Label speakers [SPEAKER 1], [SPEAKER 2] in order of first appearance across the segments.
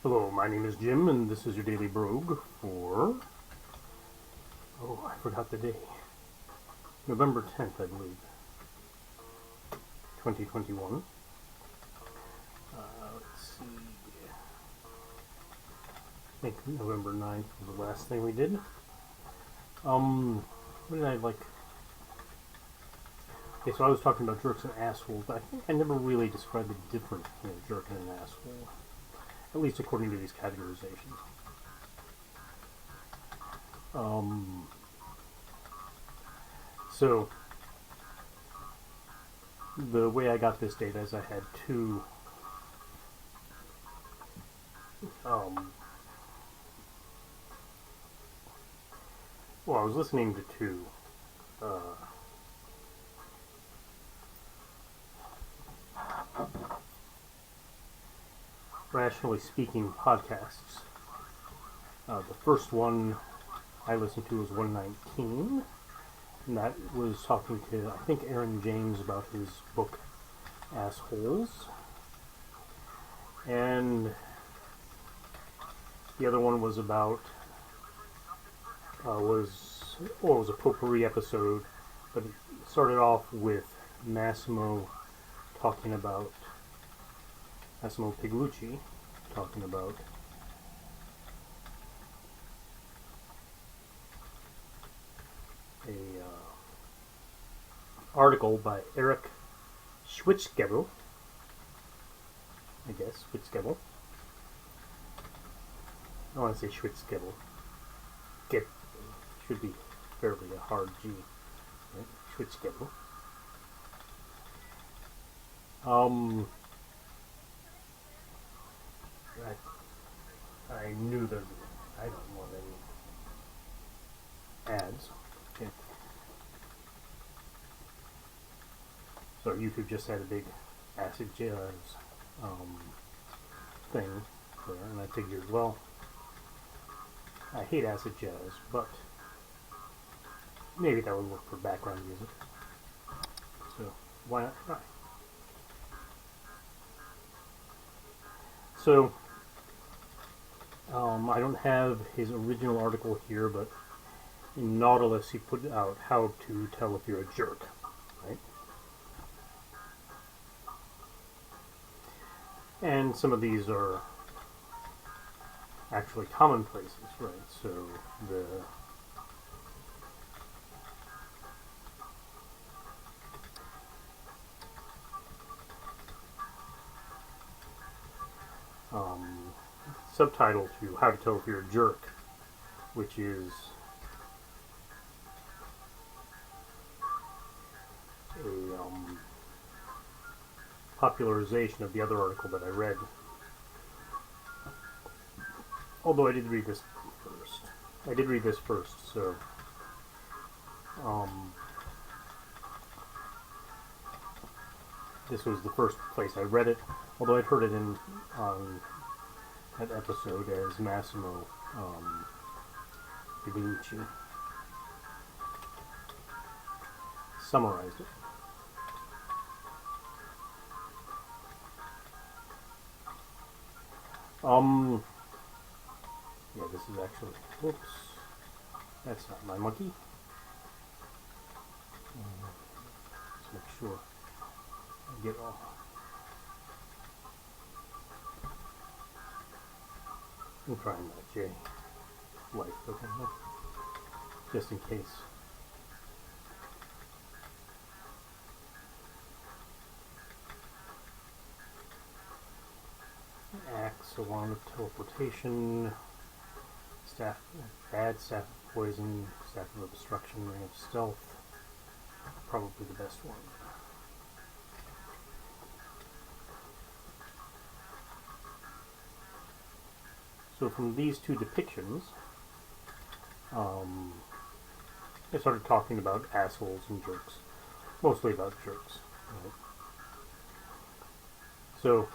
[SPEAKER 1] Hello, my name is Jim, and this is your Daily Brogue for... Oh, I forgot the day. November 10th, I believe. 2021. Let's see. I think November 9th was the last thing we did. What did I like? Okay, so I was talking about jerks and assholes, but I think I never really described the difference between a jerk and an asshole. At least according to these categorizations. So, the way I got this data is I had two well, I was listening to two Rationally Speaking podcasts. The first one I listened to was 119, and that was talking to, I think, Aaron James about his book, Assholes. And the other one was about, it was a potpourri episode, but it started off with Massimo Piglucci talking about a article by Eric Schwitzgebel, I guess, Schwitzgebel. I want to say Schwitzgebel. Should be fairly a hard G, right? Schwitzgebel. I knew that I don't want any ads. Okay. So YouTube just had a big acid jazz thing there, and I figured, well, I hate acid jazz, but maybe that would work for background music. So why not try? So I don't have his original article here, but in Nautilus he put out how to tell if you're a jerk, right? And some of these are actually commonplaces, right? So the subtitle to How to Tell If You're a Jerk, which is a popularization of the other article that I read. Although I did read this first. So this was the first place I read it, although I'd heard it in that episode as Massimo Piglucci summarized it. Yeah, this is actually, whoops, that's not my monkey. Let's make sure I get all. I'm trying that J life, okay, just in case. Acts along with teleportation, bad staff of poison, staff of obstruction, ring of stealth, probably the best one. So from these two depictions, I started talking about assholes and jerks, mostly about jerks. Right? So,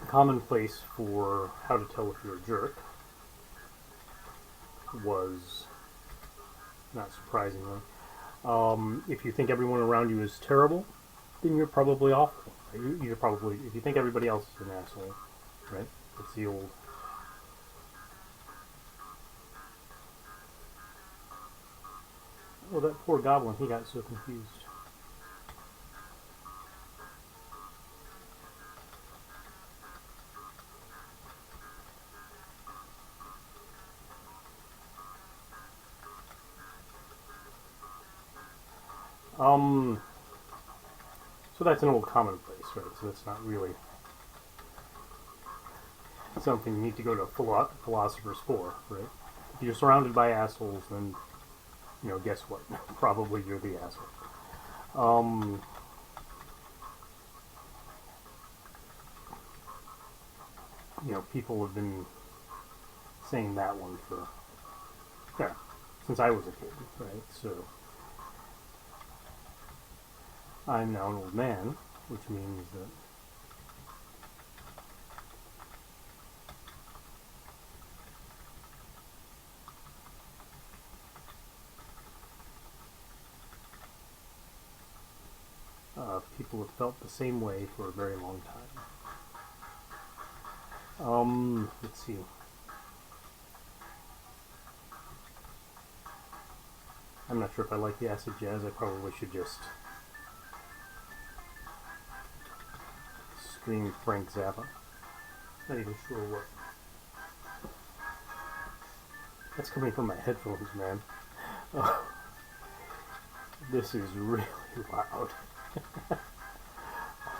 [SPEAKER 1] a commonplace for how to tell if you're a jerk was, not surprisingly, if you think everyone around you is terrible, then you're probably awful. You're probably, if you think everybody else is an asshole, right? It's the old... Oh, that poor goblin, he got so confused. So that's an old commonplace, right? So that's not really something you need to go to philosophers for, right? If you're surrounded by assholes, then, you know, guess what? Probably you're the asshole. You know, people have been saying that one for, yeah, since I was a kid, right? So I'm now an old man, which means that people have felt the same way for a very long time. Let's see. I'm not sure if I like the acid jazz. I probably should just stream Frank Zappa. Not even sure what. That's coming from my headphones, man. This is really loud.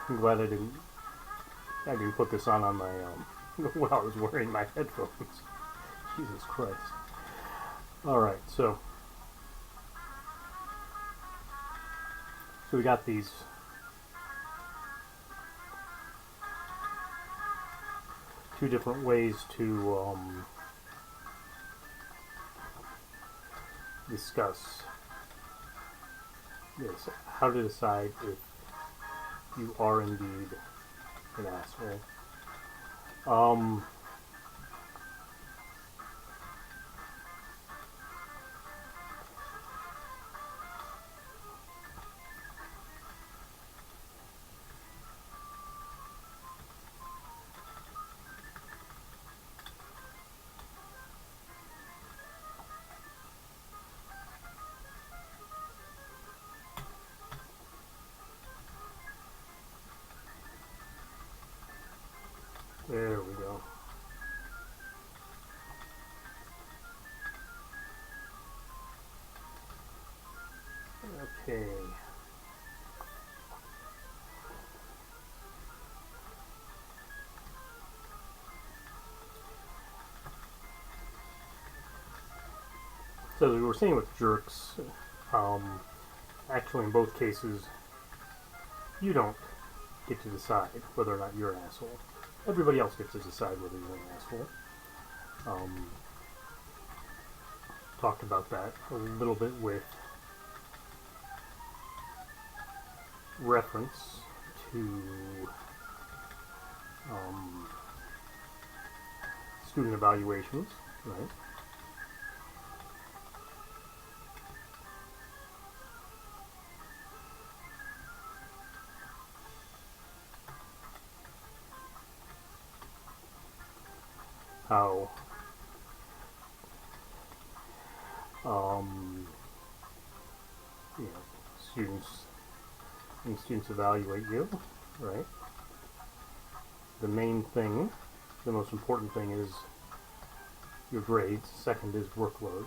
[SPEAKER 1] I'm glad I didn't put this on my when I was wearing my headphones. Jesus Christ. Alright, so we got these two different ways to discuss this. How to decide if you are indeed an asshole. There we go. Okay. So we were saying with jerks, actually in both cases, you don't get to decide whether or not you're an asshole. Everybody else gets to decide whether you're an asshole. Talked about that a little bit with reference to student evaluations, right? How you know, students evaluate you, right? The main thing, the most important thing is your grades. Second is workload.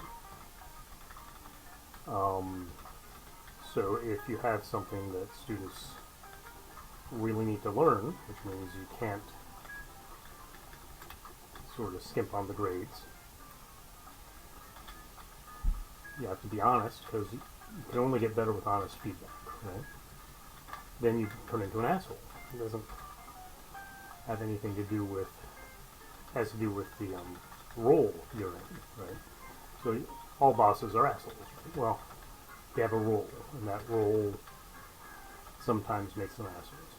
[SPEAKER 1] So if you have something that students really need to learn, which means you can't sort of skimp on the grades, you have to be honest, because you can only get better with honest feedback, right? Then you turn into an asshole. It doesn't have anything to do with, has to do with the role you're in, right? So all bosses are assholes, right? Well, they have a role, and that role sometimes makes them assholes.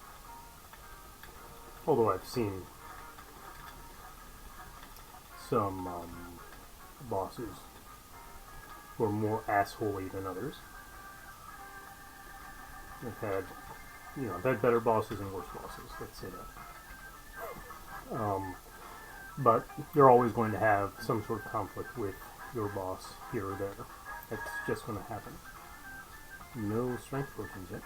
[SPEAKER 1] Although I've seen some bosses who are more assholey than others. I've had better bosses and worse bosses, let's say that. But you're always going to have some sort of conflict with your boss here or there. That's just going to happen. No strength potions yet.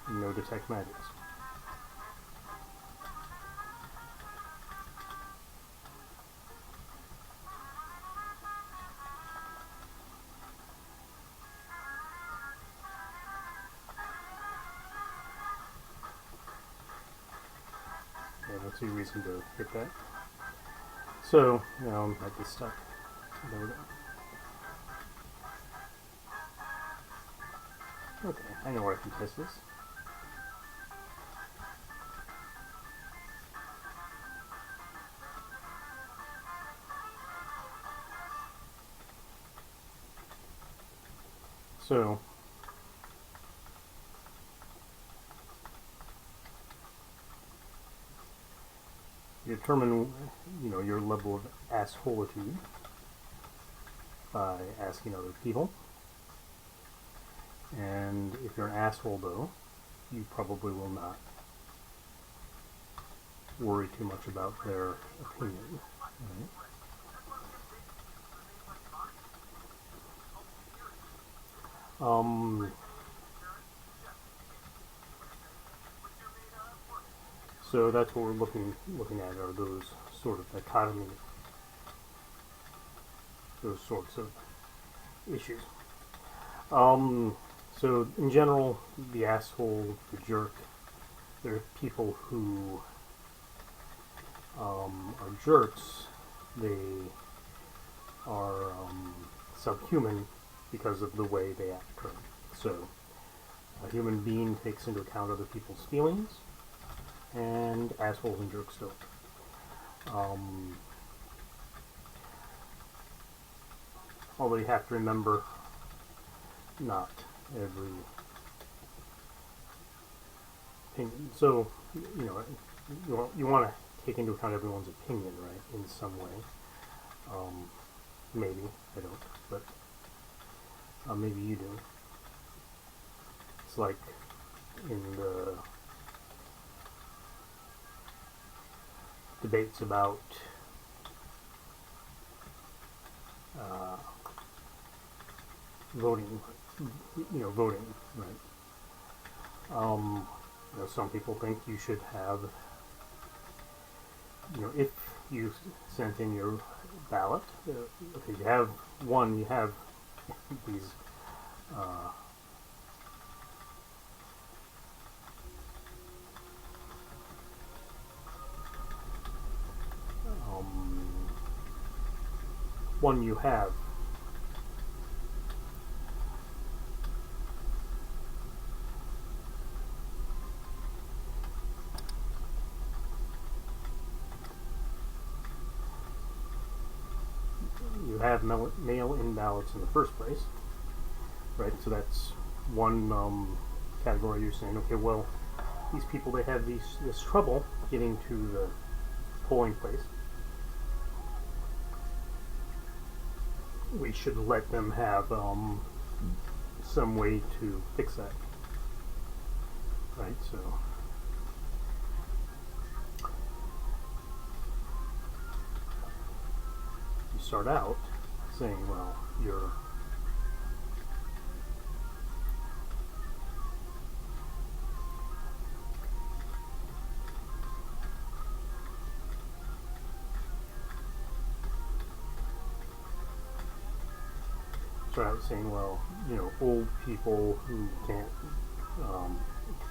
[SPEAKER 1] No detect magics. I don't see a reason to hit that. So, now I'm at this stuck. There we go. Okay, I know where I can test this. So, you determine, your level of assholitude by asking other people. And if you're an asshole, though, you probably will not worry too much about their opinion. Right? So that's what we're looking at, are those sort of dichotomy, those sorts of issues. So in general, the asshole, the jerk, there are people who are jerks. They are subhuman because of the way they act. So a human being takes into account other people's feelings, and assholes and jerks don't. Although you have to remember, not every opinion. So, you want to take into account everyone's opinion, right, in some way. Maybe, I don't, but maybe you do. It's like in the debates about voting, right? Some people think you should have, if you sent in your ballot, okay, you have these one you have mail-in ballots in the first place, right? So that's one category. You're saying, okay, well, these people, they have this trouble getting to the polling place. We should let them have some way to fix that, right? So you start out saying, well, you're saying, well, old people who can't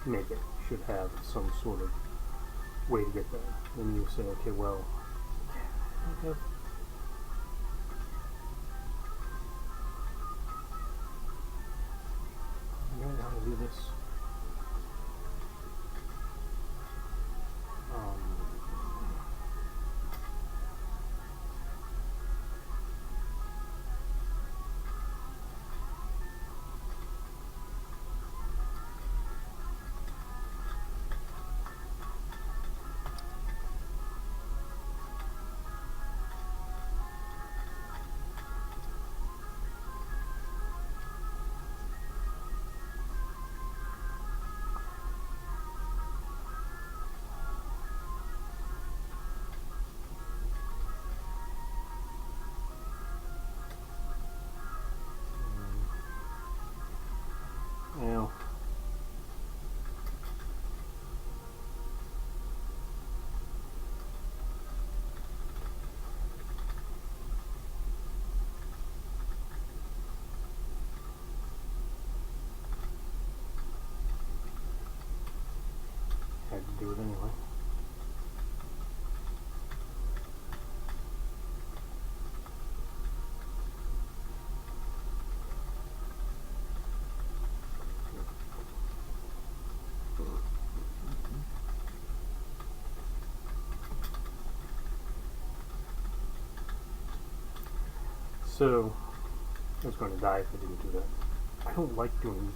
[SPEAKER 1] make it should have some sort of way to get there. And you say, okay, well, I don't know how to do this. do it anyway. So, I was going to die if I didn't do that. I don't like doing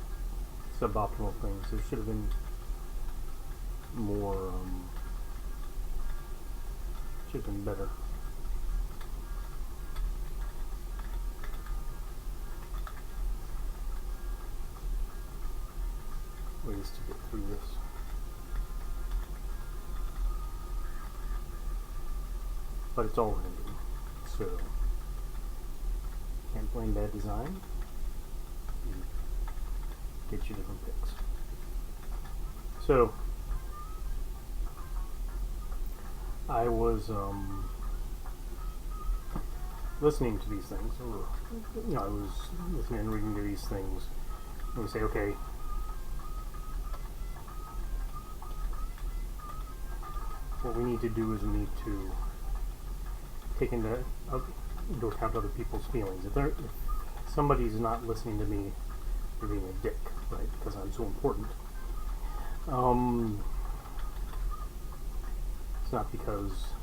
[SPEAKER 1] suboptimal things. There should have been more, should have been better. Ways to get through this. But it's all random, so can't blame bad design. Get you different picks. So I was listening to these things, or I was listening and reading to these things, and we say, okay, what we need to do is we need to take into account other people's feelings. If somebody's not listening to me, they're being a dick, right? Because I'm so important. It's not because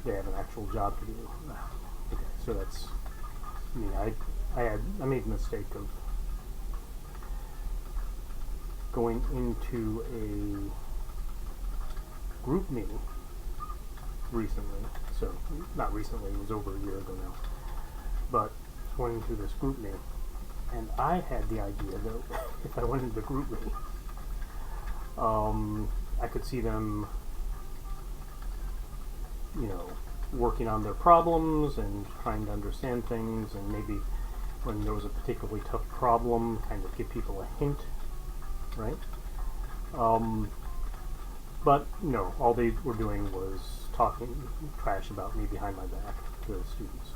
[SPEAKER 1] they have an actual job to do. Okay, so that's. I mean, I made the mistake of going into a group meeting recently. So, not recently, it was over a year ago now. But going into this group meeting, and I had the idea that if I went into the group meeting, I could see them, working on their problems and trying to understand things, and maybe when there was a particularly tough problem, kind of give people a hint, right? But no, all they were doing was talking trash about me behind my back to the students.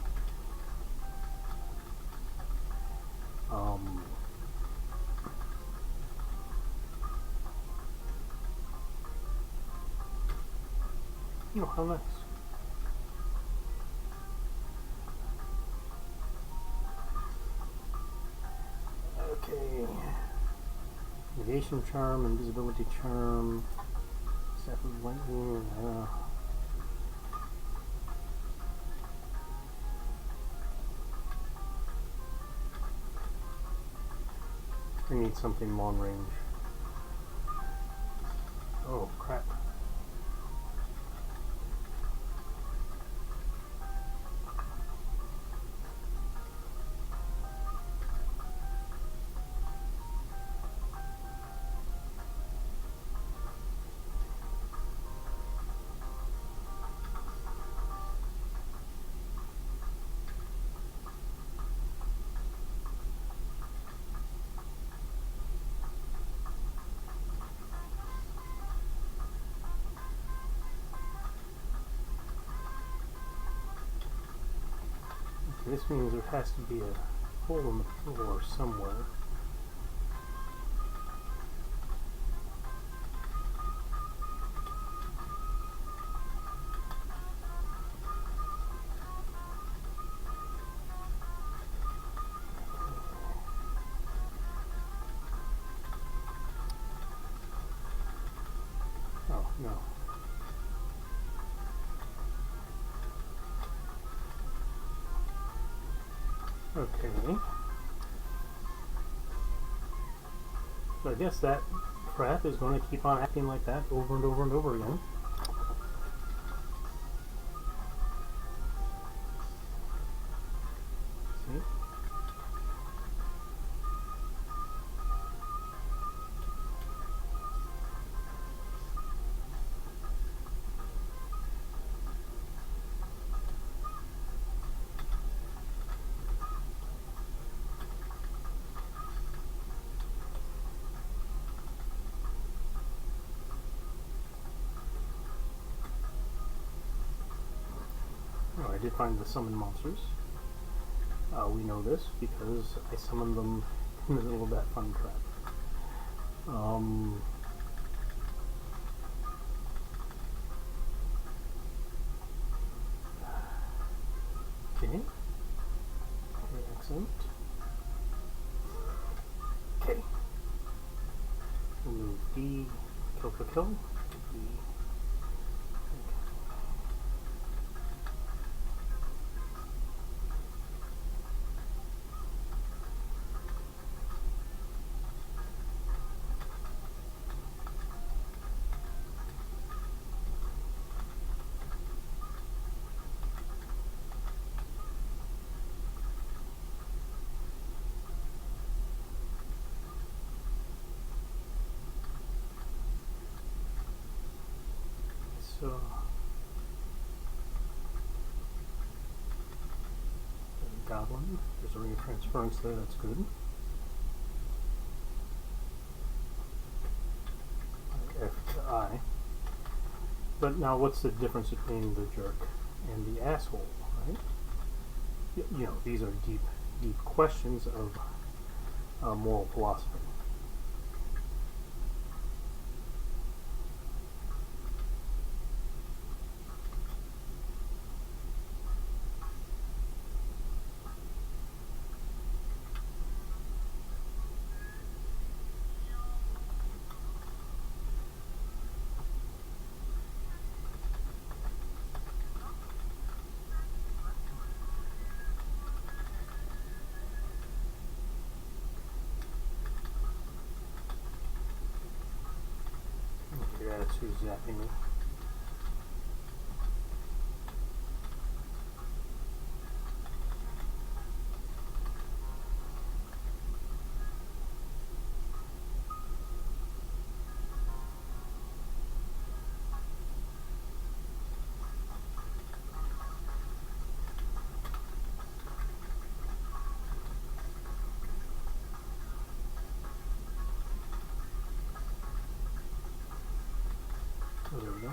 [SPEAKER 1] How nice. Okay. Negation charm, invisibility charm, staff of lightning, I need something long range. Oh, crap. This means there has to be a hole in the floor somewhere. Oh, no. Okay. So I guess that crap is going to keep on acting like that over and over and over again. See? Oh, I did find the summon monsters. We know this because I summoned them in the middle of that fun trap. present. Okay. Remove D, kill, kill, kill. D. So goblin. There's a ring of transference there, that's good. F to I. But now what's the difference between the jerk and the asshole, right? You know, these are deep, deep questions of moral philosophy. That's who's zapping me. Oh, there we go.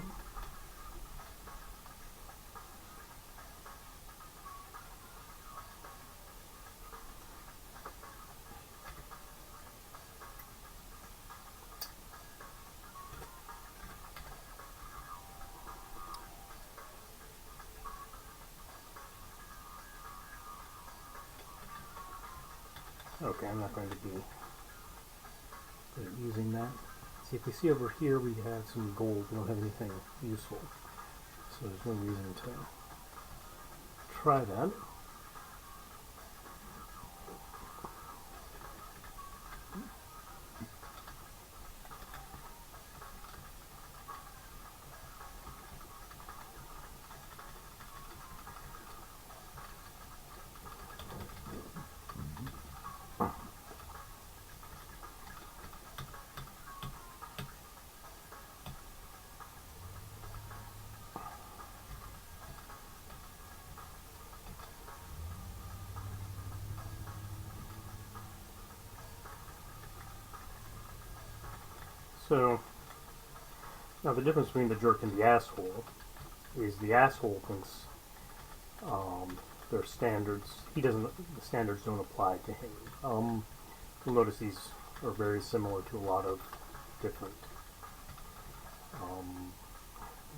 [SPEAKER 1] Okay, I'm not going to be using that. See, if we see over here, we have some gold. We don't have anything useful. So there's no reason to try that. So, now the difference between the jerk and the asshole is the asshole thinks their standards, the standards don't apply to him. You'll notice these are very similar to a lot of different,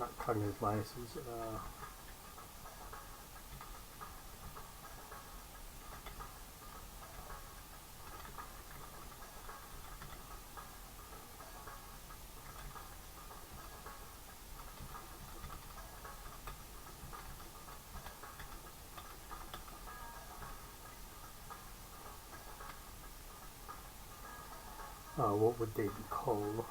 [SPEAKER 1] not cognitive biases, what would they be called?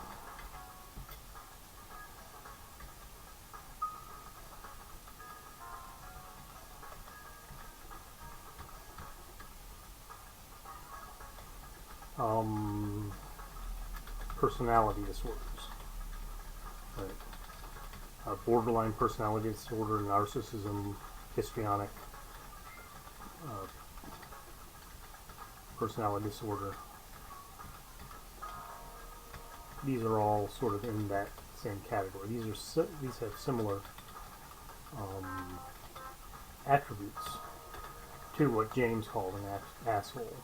[SPEAKER 1] Personality disorders. Right. Borderline personality disorder, narcissism, histrionic personality disorder. These are all sort of in that same category. These have similar attributes to what James called an asshole.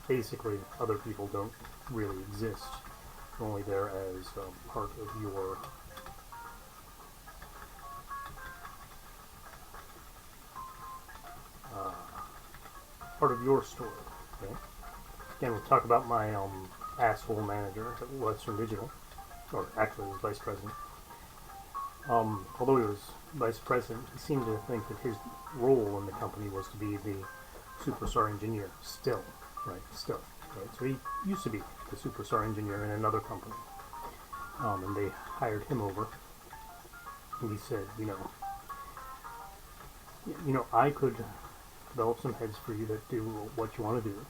[SPEAKER 1] Basically, other people don't really exist. They're only there as part of your part of your story. Okay? Again, we'll talk about my asshole manager at Western Digital, or actually he was vice president. Although he was vice president, he seemed to think that his role in the company was to be the superstar engineer. Still. Right? So he used to be the superstar engineer in another company. And they hired him over. And he said, I could develop some heads for you that do what you want to do.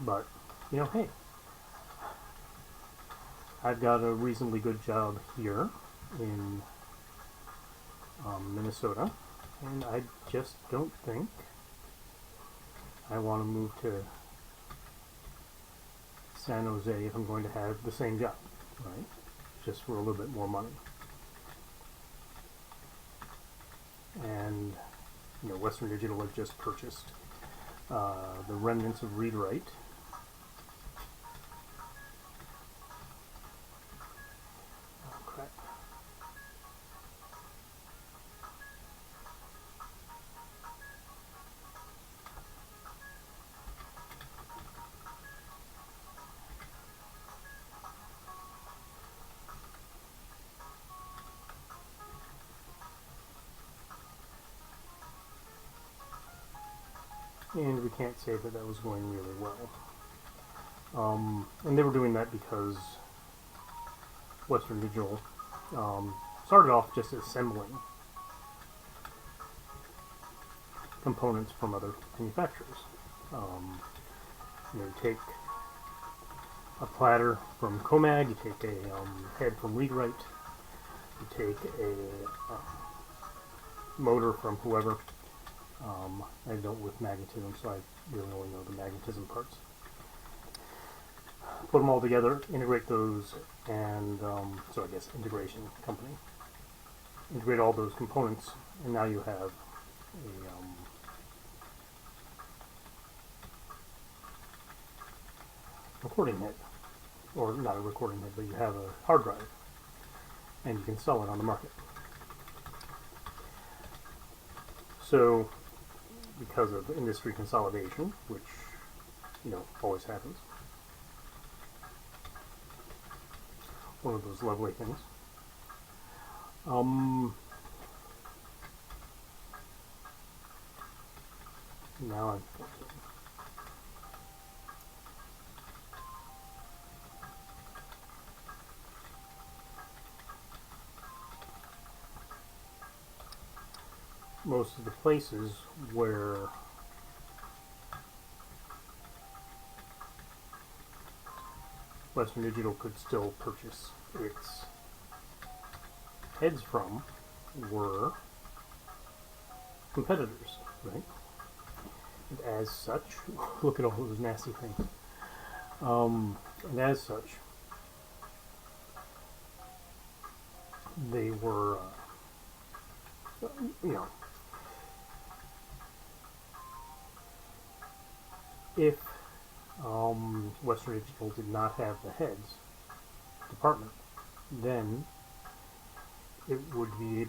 [SPEAKER 1] But, hey, I've got a reasonably good job here in Minnesota, and I just don't think I want to move to San Jose if I'm going to have the same job, right? Just for a little bit more money. And, Western Digital had just purchased the remnants of Read-Write. Oh, crap. And we can't say that that was going really well. And they were doing that because Western Digital started off just assembling components from other manufacturers. You take a platter from Comag, you take a head from Read-Write, you take a motor from whoever. I don't with magnetism, so I really only know the magnetism parts. Put them all together, integrate those, and so I guess integration company. Integrate all those components, and now you have a recording head, or not a recording head, but you have a hard drive, and you can sell it on the market. So, because of industry consolidation, which, always happens. One of those lovely things. Now I'm thinking. Most of the places where Western Digital could still purchase its heads from were competitors, right? And as such, look at all those nasty things. And as such, they were, if Western Digital did not have the heads department, then it would be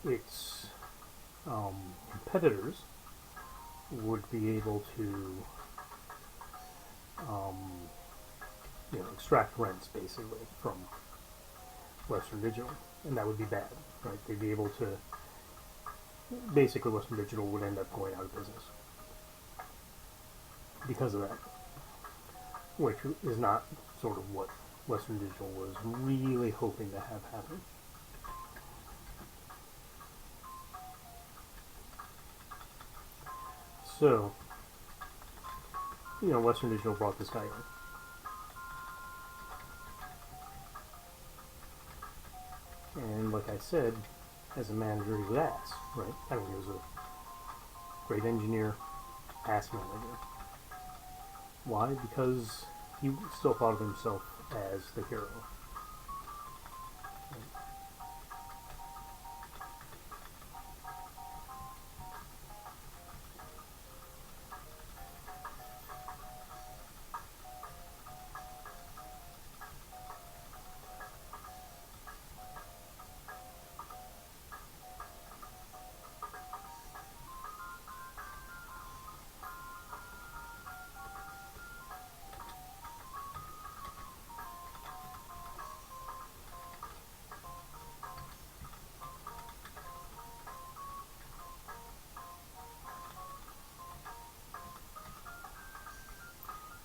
[SPEAKER 1] its competitors would be able to extract rents basically from Western Digital, and that would be bad, right? They'd be able to, basically Western Digital would end up going out of business because of that, which is not sort of what Western Digital was really hoping to have happen. So, Western Digital brought this guy in. And like I said, as a manager, he was ass, right? I mean, he was a great engineer, ass manager. Why? Because he still thought of himself as the hero.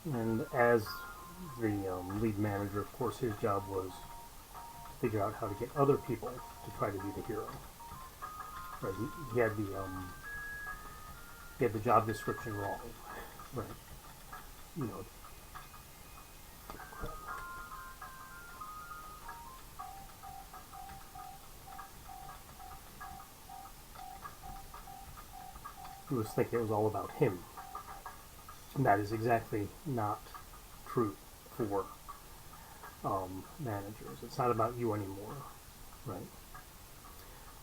[SPEAKER 1] And as the lead manager, of course, his job was to figure out how to get other people to try to be the hero. Right? He had the job description wrong. Right? You know. He was thinking it was all about him. And that is exactly not true for managers. It's not about you anymore, right?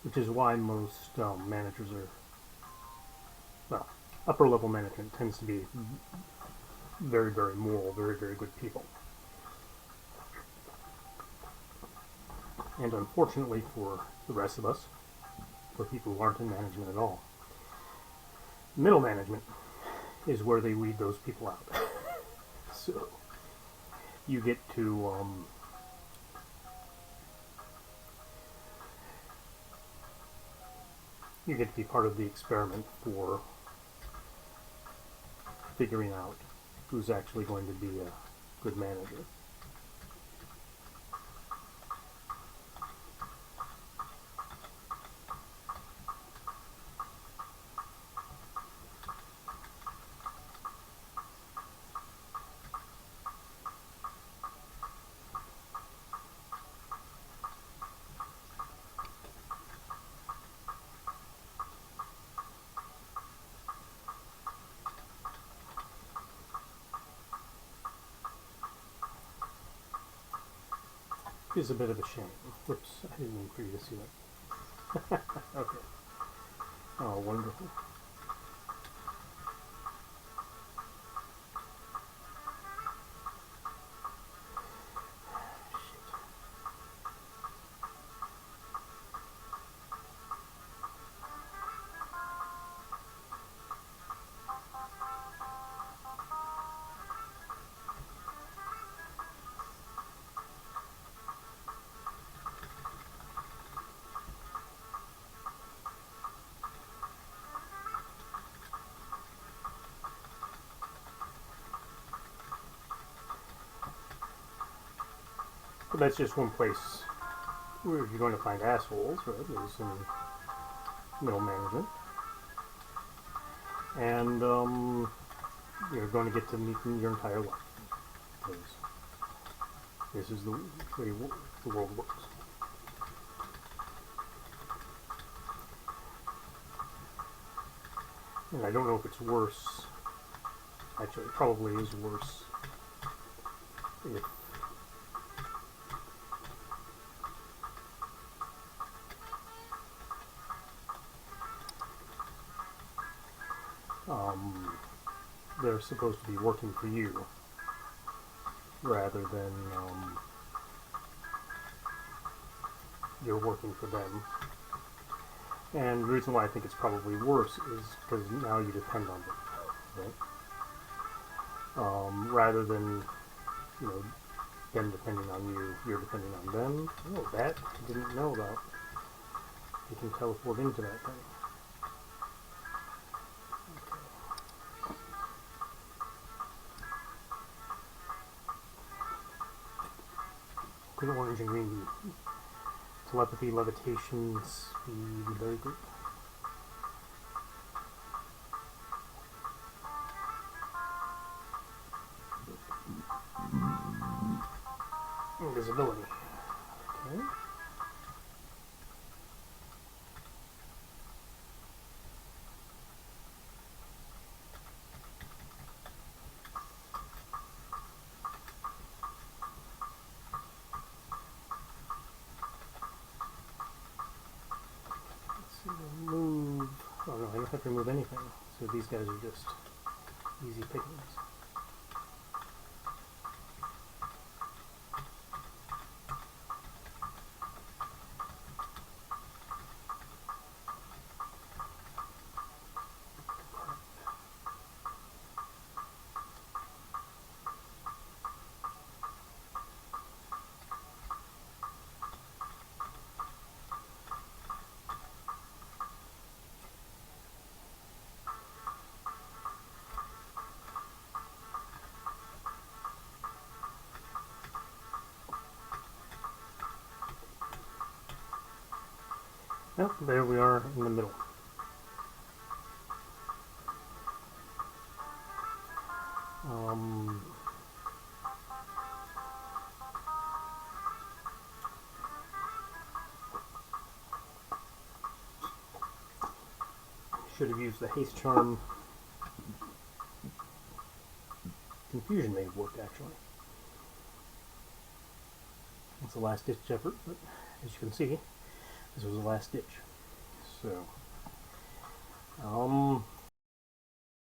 [SPEAKER 1] Which is why most managers are, well, upper level management tends to be very, very moral, very, very good people. And unfortunately for the rest of us, for people who aren't in management at all, middle management is where they weed those people out. So you get to be part of the experiment for figuring out who's actually going to be a good manager. Is a bit of a shame. Whoops, I didn't mean for you to see that. Okay. Oh, wonderful. But that's just one place where you're going to find assholes, right? Is in middle management. And you're going to get to meet them your entire life. Because this is the way the world works. And I don't know if it's worse. Actually, it probably is worse if they're supposed to be working for you rather than you're working for them. And the reason why I think it's probably worse is because now you depend on them, right? Rather than, you know, them depending on you, you're depending on them. Oh, that I didn't know about. You can teleport into that thing. Green, orange, and green. Telepathy, levitation, speed, very good. Invisibility. Okay. Remove. Oh no, I don't have to remove anything. So these guys are just easy pickings. Yep, there we are in the middle. Should have used the haste charm. Confusion may have worked actually. It's a last ditch effort, but as you can see, this was the last ditch. So,